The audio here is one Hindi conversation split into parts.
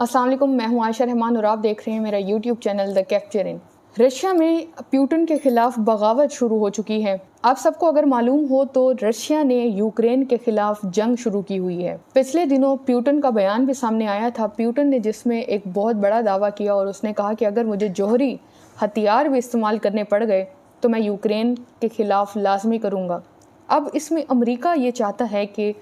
अस्सलाम वालेकुम, मैं हूं आयशा रहमान और आप देख रहे हैं मेरा YouTube channel the capture in. Russia में पुतिन के खिलाफ बगावत शुरू हो चुकी है। आप सबको अगर मालूम हो तो रशिया ने यूक्रेन के खिलाफ जंग शुरू की हुई है। पिछले दिनों पुतिन का बयान भी सामने आया था, पुतिन ने जिसमें एक बहुत बड़ा दावा किया और उसने कहा कि अगर मुझे जौहरी हथियार भी इस्तेमाल करने पड़ गए तो मैं यूक्रेन के खिलाफ लाजमी करूँगा। अब इसमें अमेरिका ये चाहता है कि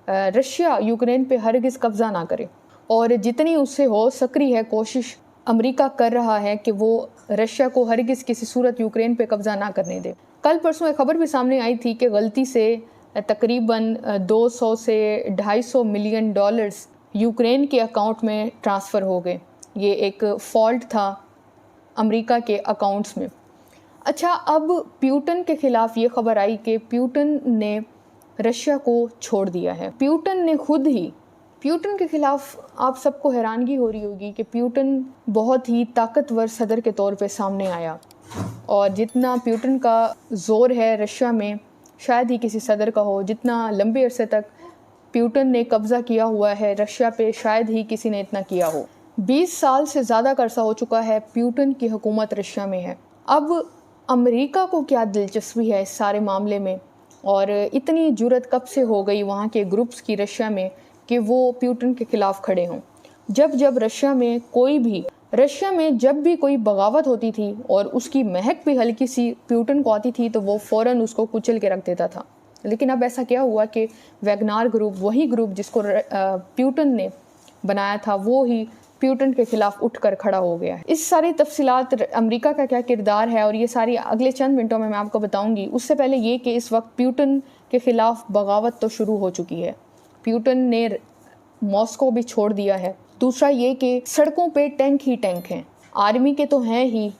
रशिया यूक्रेन पे हरगिज़ कब्ज़ा ना करे और जितनी उससे हो सक्रिय है कोशिश अमेरिका कर रहा है कि वो रशिया को हरगिज़ किसी सूरत यूक्रेन पे कब्ज़ा ना करने दे। कल परसों एक खबर भी सामने आई थी कि गलती से तकरीबन 200 से 250 मिलियन डॉलर्स यूक्रेन के अकाउंट में ट्रांसफ़र हो गए। ये एक फॉल्ट था अमेरिका के अकाउंट्स में। अच्छा, अब पुतिन के खिलाफ ये खबर आई कि पुतिन ने रशिया को छोड़ दिया है। पुतिन ने खुद ही पुतिन के खिलाफ आप सबको हैरानगी हो रही होगी कि पुतिन बहुत ही ताकतवर सदर के तौर पे सामने आया और जितना पुतिन का ज़ोर है रशिया में शायद ही किसी सदर का हो। जितना लंबे अरसे तक पुतिन ने कब्ज़ा किया हुआ है रशिया पे शायद ही किसी ने इतना किया हो। 20 साल से ज़्यादा का अरसा हो चुका है पुतिन की हुकूमत रशिया में है। अब अमेरिका को क्या दिलचस्पी है इस सारे मामले में और इतनी जुर्रत कब से हो गई वहाँ के ग्रुप्स की रशिया में कि वो पुतिन के खिलाफ खड़े हों। जब रशिया में जब भी कोई बगावत होती थी और उसकी महक भी हल्की सी पुतिन को आती थी तो वो फ़ौरन उसको कुचल के रख देता था। लेकिन अब ऐसा क्या हुआ कि वैगनार ग्रुप, वही ग्रुप जिसको पुतिन ने बनाया था, वो ही पुतिन के खिलाफ उठकर खड़ा हो गया है। इस सारी तफसीलात अमेरिका का क्या किरदार है और ये सारी अगले चंद मिनटों में मैं आपको बताऊंगी। उससे पहले ये कि इस वक्त पुतिन के खिलाफ बगावत तो शुरू हो चुकी है। पुतिन ने मॉस्को भी छोड़ दिया है। दूसरा ये कि सड़कों पे टैंक ही टैंक हैं, आर्मी के तो हैं ही,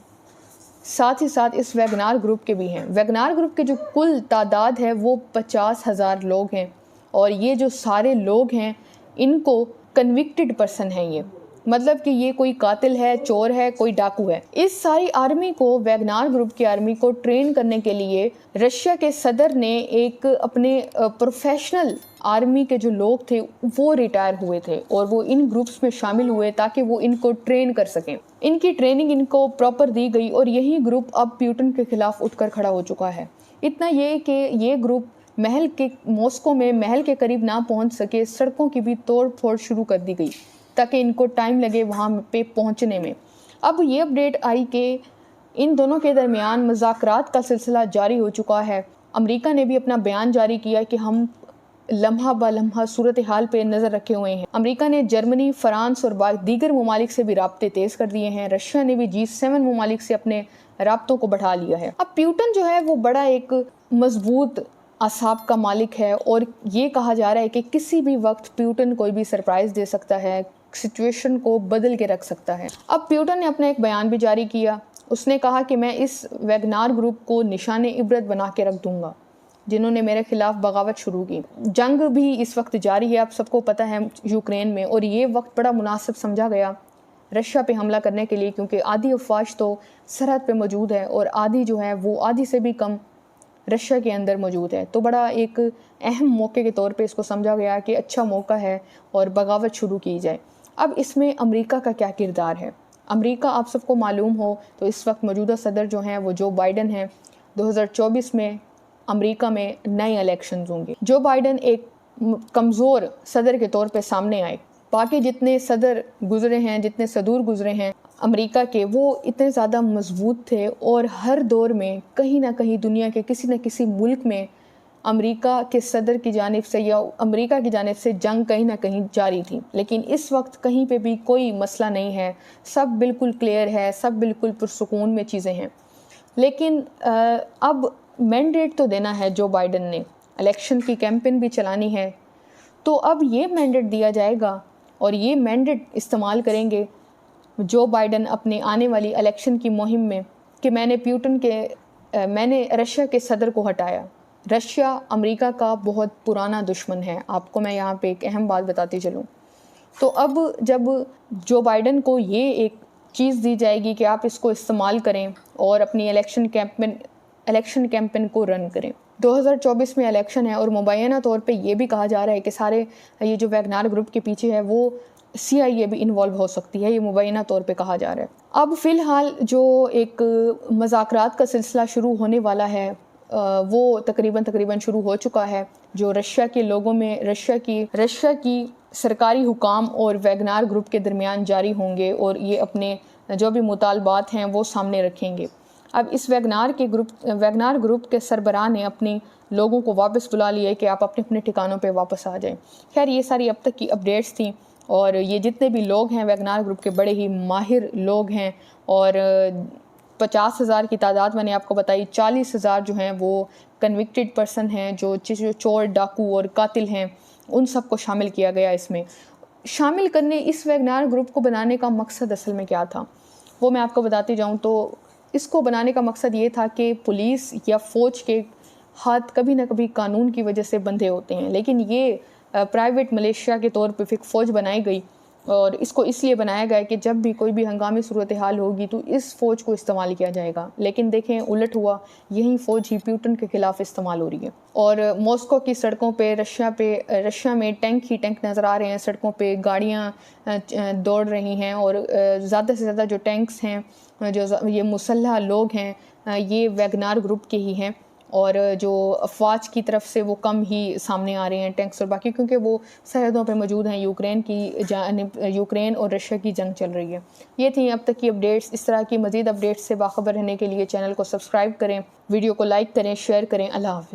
साथ ही साथ इस वैगनार ग्रुप के भी हैं। वैगनार ग्रुप के जो कुल तादाद है वो 50,000 लोग हैं और ये जो सारे लोग हैं इनको कन्विक्टेड पर्सन हैं। ये मतलब कि ये कोई कातिल है, चोर है, कोई डाकू है। इस सारी आर्मी को, वैगनार ग्रुप की आर्मी को ट्रेन करने के लिए रशिया के सदर ने एक अपने प्रोफेशनल आर्मी के जो लोग थे वो रिटायर हुए थे और वो इन ग्रुप्स में शामिल हुए ताकि वो इनको ट्रेन कर सकें। इनकी ट्रेनिंग इनको प्रॉपर दी गई और यही ग्रुप अब पुतिन के खिलाफ उठकर खड़ा हो चुका है। इतना ये कि ये ग्रुप मॉस्को में महल के करीब ना पहुंच सके, सड़कों की भी तोड़ फोड़ शुरू कर दी गई ताकि इनको टाइम लगे वहाँ पे पहुँचने में। अब ये अपडेट आई कि इन दोनों के दरमियान मुज़ाकरात का सिलसिला जारी हो चुका है। अमेरिका ने भी अपना बयान जारी किया कि हम लम्हा ब लम्हा सूरत हाल पे नज़र रखे हुए हैं। अमेरिका ने जर्मनी, फ्रांस और दीगर ममालिक से भी राब्ते तेज़ कर दिए हैं। रशिया ने भी G7 ममालिक से अपने राब्तों को बढ़ा लिया है। अब पुतिन जो है वो बड़ा एक मजबूत असाब का मालिक है और ये कहा जा रहा है कि किसी भी वक्त पुतिन कोई भी सरप्राइज़ दे सकता है, सिचुएशन को बदल के रख सकता है। अब पुतिन ने अपना एक बयान भी जारी किया। उसने कहा कि मैं इस वैगनार ग्रुप को निशाने इबरत बना के रख दूंगा जिन्होंने मेरे खिलाफ बगावत शुरू की। जंग भी इस वक्त जारी है, आप सबको पता है, यूक्रेन में, और ये वक्त बड़ा मुनासिब समझा गया रशिया पे हमला करने के लिए क्योंकि आधी अफवाज तो सरहद पे मौजूद है और आधी जो है वो आधी से भी कम रशिया के अंदर मौजूद है। तो बड़ा एक अहम मौके के तौर पे इसको समझा गया कि अच्छा मौका है और बगावत शुरू की जाए। अब इसमें अमेरिका का क्या किरदार है? अमेरिका, आप सबको मालूम हो तो इस वक्त मौजूदा सदर जो हैं वो जो बाइडन हैं। 2024 में अमेरिका में नए इलेक्शंस होंगे। जो बाइडन एक कमज़ोर सदर के तौर पे सामने आए, बाकी जितने सदर गुजरे हैं, जितने सदूर गुजरे हैं अमेरिका के, वो इतने ज़्यादा मजबूत थे और हर दौर में कहीं ना कहीं दुनिया के किसी न किसी मुल्क में अमेरिका के सदर की जानिब से या अमेरिका की जानिब से जंग कहीं ना कहीं जारी थी। लेकिन इस वक्त कहीं पे भी कोई मसला नहीं है, सब बिल्कुल क्लियर है, सब बिल्कुल पुरसुकून में चीज़ें हैं। लेकिन अब मैंडेट तो देना है जो बाइडन ने, इलेक्शन की कैंपेन भी चलानी है, तो अब ये मैंडेट दिया जाएगा और ये मैंडेट इस्तेमाल करेंगे जो बाइडन अपने आने वाली इलेक्शन की मुहिम में कि मैंने रशिया के सदर को हटाया। रशिया अमेरिका का बहुत पुराना दुश्मन है। आपको मैं यहाँ पे एक अहम बात बताती चलूँ तो अब जब जो बाइडन को ये एक चीज़ दी जाएगी कि आप इसको इस्तेमाल करें और अपनी इलेक्शन कैंपेन को रन करें, 2024 में इलेक्शन है और मुबैना तौर पे ये भी कहा जा रहा है कि सारे ये जो वैगनार ग्रुप के पीछे है वो CIA भी इन्वॉल्व हो सकती है, ये मुबैना तौर पे कहा जा रहा है। अब फ़िलहाल जो एक मुज़ाकरात का सिलसिला शुरू होने वाला है वो तकरीबन शुरू हो चुका है, जो रशिया के लोगों में रशिया की सरकारी हुकाम और वैगनार ग्रुप के दरमियान जारी होंगे और ये अपने जो भी मुतालबात हैं वो सामने रखेंगे। अब इस वैगनार ग्रुप के सरबराह ने अपने लोगों को वापस बुला लिया है कि आप अपने अपने ठिकानों पे वापस आ जाएं। खैर ये सारी अब तक की अपडेट्स थी और ये जितने भी लोग हैं वैगनार ग्रुप के बड़े ही माहिर लोग हैं और 50,000 की तादाद मैंने आपको बताई, 40,000 जो हैं वो कन्विक्टेड पर्सन हैं, जो चोर, डाकू और कातिल हैं, उन सबको शामिल किया गया। इसमें शामिल करने इस वैगनार ग्रुप को बनाने का मकसद असल में क्या था वो मैं आपको बताती जाऊँ तो इसको बनाने का मकसद ये था कि पुलिस या फ़ौज के हाथ कभी ना कभी कानून की वजह से बंधे होते हैं, लेकिन ये प्राइवेट मलेशिया के तौर पे फिर फ़ौज बनाई गई और इसको इसलिए बनाया गया कि जब भी कोई भी हंगामी सूरत हाल होगी तो इस फ़ौज को इस्तेमाल किया जाएगा। लेकिन देखें उलट हुआ, यही फ़ौज ही प्यूटन के ख़िलाफ़ इस्तेमाल हो रही है और मॉस्को की सड़कों पे रशिया में टैंक ही टैंक नज़र आ रहे हैं, सड़कों पे गाड़ियाँ दौड़ रही हैं और ज़्यादा से ज़्यादा जो टैंक्स हैं, जो ये मुसल्लह लोग हैं, ये वैगनार ग्रुप के ही हैं और जो अफवाज की तरफ से वो कम ही सामने आ रहे हैं टैंक्स और बाकी, क्योंकि वो सरहदों पे मौजूद हैं। यूक्रेन और रशिया की जंग चल रही है। ये थी अब तक की अपडेट्स। इस तरह की मज़ीद अपडेट्स से बाखबर रहने के लिए चैनल को सब्सक्राइब करें, वीडियो को लाइक करें, शेयर करें। अल्लाह हाफ़िज़।